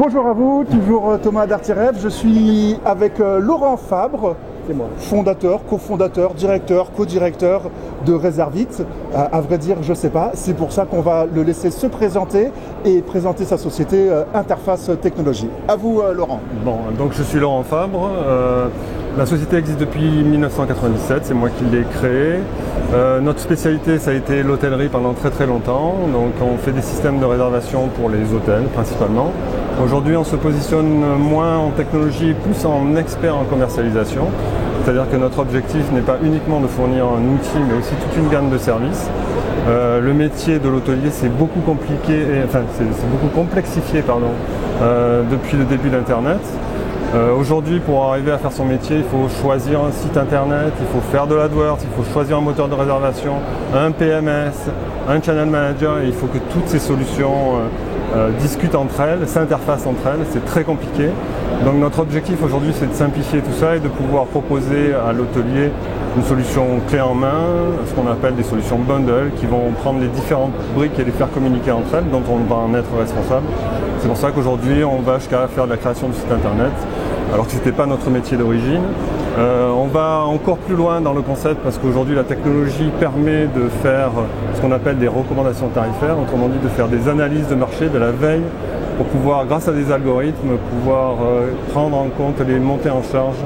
Bonjour à vous, toujours Thomas d'Artirev. Je suis avec Laurent Fabre, fondateur, cofondateur, directeur, co-directeur de Reservit. À vrai dire, je ne sais pas. C'est pour ça qu'on va le laisser se présenter et présenter sa société Interface Technologies. À vous, Laurent. Bon, donc je suis Laurent Fabre. La société existe depuis 1997, c'est moi qui l'ai créée. Notre spécialité, ça a été l'hôtellerie pendant très longtemps. Donc on fait des systèmes de réservation pour les hôtels principalement. Aujourd'hui, on se positionne moins en technologie, plus en expert en commercialisation. C'est-à-dire que notre objectif n'est pas uniquement de fournir un outil, mais aussi toute une gamme de services. Le métier de l'hôtelier, c'est beaucoup compliqué, c'est beaucoup complexifié depuis le début d'Internet. Aujourd'hui, pour arriver à faire son métier, il faut choisir un site internet, il faut faire de l'AdWords, il faut choisir un moteur de réservation, un PMS, un channel manager, et il faut que toutes ces solutions discutent entre elles, s'interfacent entre elles, c'est très compliqué. Donc notre objectif aujourd'hui, c'est de simplifier tout ça et de pouvoir proposer à l'hôtelier une solution clé en main, ce qu'on appelle des solutions bundle, qui vont prendre les différentes briques et les faire communiquer entre elles, dont on va en être responsable. C'est pour ça qu'aujourd'hui, on va jusqu'à faire de la création de site internet, alors que ce n'était pas notre métier d'origine. On va encore plus loin dans le concept parce qu'aujourd'hui la technologie permet de faire ce qu'on appelle des recommandations tarifaires, autrement dit de faire des analyses de marché, de la veille, pour pouvoir, grâce à des algorithmes, pouvoir prendre en compte les montées en charge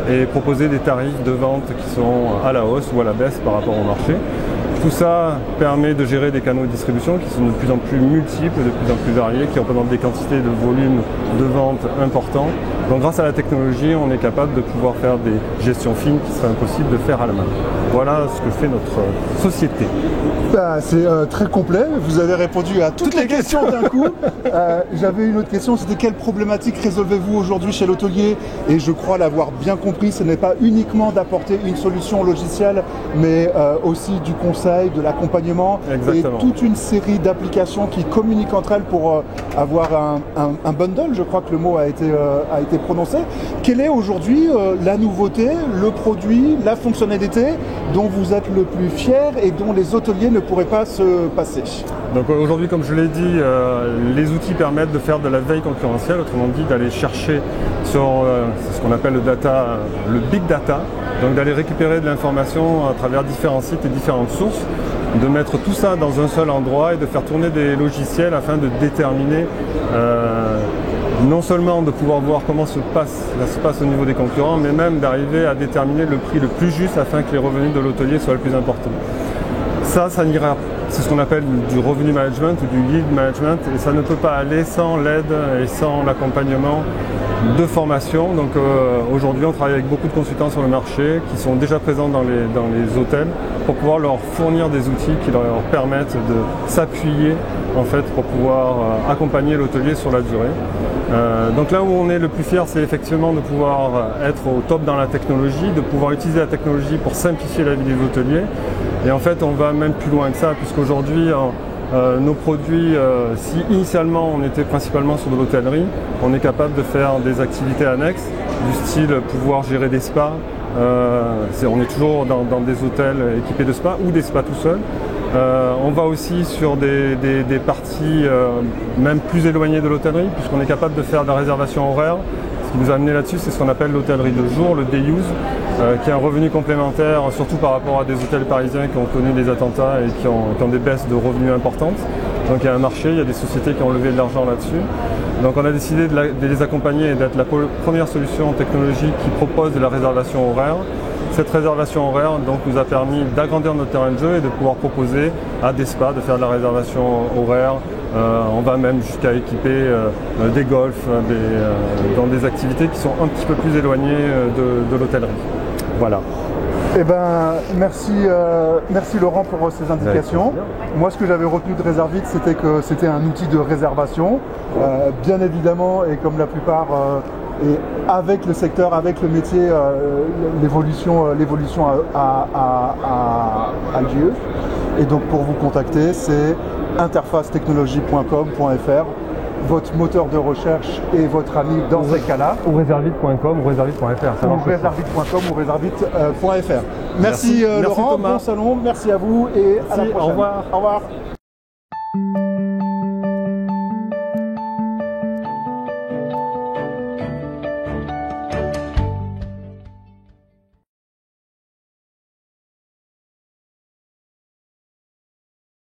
et proposer des tarifs de vente qui sont à la hausse ou à la baisse par rapport au marché. Tout ça permet de gérer des canaux de distribution qui sont de plus en plus multiples, de plus en plus variés, qui représentent des quantités de volume de vente importants. Donc grâce à la technologie, on est capable de pouvoir faire des gestions fines qui seraient impossibles de faire à la main. Voilà ce que fait notre société. C'est très complet, vous avez répondu à toutes les questions d'un coup. J'avais une autre question, c'était quelle problématique résolvez-vous aujourd'hui chez l'hôtelier? Et je crois l'avoir bien compris, ce n'est pas uniquement d'apporter une solution logicielle, mais aussi du conseil, de l'accompagnement et toute une série d'applications qui communiquent entre elles pour avoir un bundle, je crois que le mot a été prononcé. Quelle est aujourd'hui la nouveauté, le produit, la fonctionnalité dont vous êtes le plus fier et dont les hôteliers ne pourraient pas se passer? Donc aujourd'hui, comme je l'ai dit, les outils permettent de faire de la veille concurrentielle, autrement dit d'aller chercher sur ce qu'on appelle le big data, donc d'aller récupérer de l'information à travers différents sites et différentes sources, de mettre tout ça dans un seul endroit et de faire tourner des logiciels afin de déterminer non seulement de pouvoir voir comment ça se passe au niveau des concurrents, mais même d'arriver à déterminer le prix le plus juste afin que les revenus de l'hôtelier soient le plus importants. Ça n'ira. C'est ce qu'on appelle du revenu management ou du yield management, et ça ne peut pas aller sans l'aide et sans l'accompagnement de formation. Donc aujourd'hui, on travaille avec beaucoup de consultants sur le marché qui sont déjà présents dans les hôtels pour pouvoir leur fournir des outils qui leur permettent de s'appuyer en fait pour pouvoir accompagner l'hôtelier sur la durée. Donc là où on est le plus fier, c'est effectivement de pouvoir être au top dans la technologie, de pouvoir utiliser la technologie pour simplifier la vie des hôteliers. Et en fait, on va même plus loin que ça, puisqu'aujourd'hui, nos produits, si initialement on était principalement sur de l'hôtellerie, on est capable de faire des activités annexes, du style pouvoir gérer des spas. On est toujours dans des hôtels équipés de spas ou des spas tout seuls. On va aussi sur des parties même plus éloignées de l'hôtellerie, puisqu'on est capable de faire de la réservation horaire. Ce qui nous a amené là-dessus, c'est ce qu'on appelle l'hôtellerie de jour, le day use, qui est un revenu complémentaire, surtout par rapport à des hôtels parisiens qui ont connu des attentats et qui ont des baisses de revenus importantes. Donc il y a un marché, il y a des sociétés qui ont levé de l'argent là-dessus. Donc on a décidé de les accompagner et d'être la première solution technologique qui propose de la réservation horaire. Cette réservation horaire donc, nous a permis d'agrandir notre terrain de jeu et de pouvoir proposer à des spas de faire de la réservation horaire. On va même jusqu'à équiper des golfs dans des activités qui sont un petit peu plus éloignées de l'hôtellerie. Voilà. Eh ben, merci Laurent pour ces indications. Moi, ce que j'avais retenu de Reservit, c'était que c'était un outil de réservation. Bien évidemment, et comme la plupart, et avec le secteur, avec le métier, l'évolution a lieu. Et donc, pour vous contacter, c'est interfacetechnologie.com.fr. Votre moteur de recherche et votre ami dans ces cas-là. Ou reservit.com ou reservit.fr. Ou reservit.com ou reservit.fr. Merci Laurent, Thomas. Bon salon, merci à vous et à la prochaine. Au revoir. Au revoir.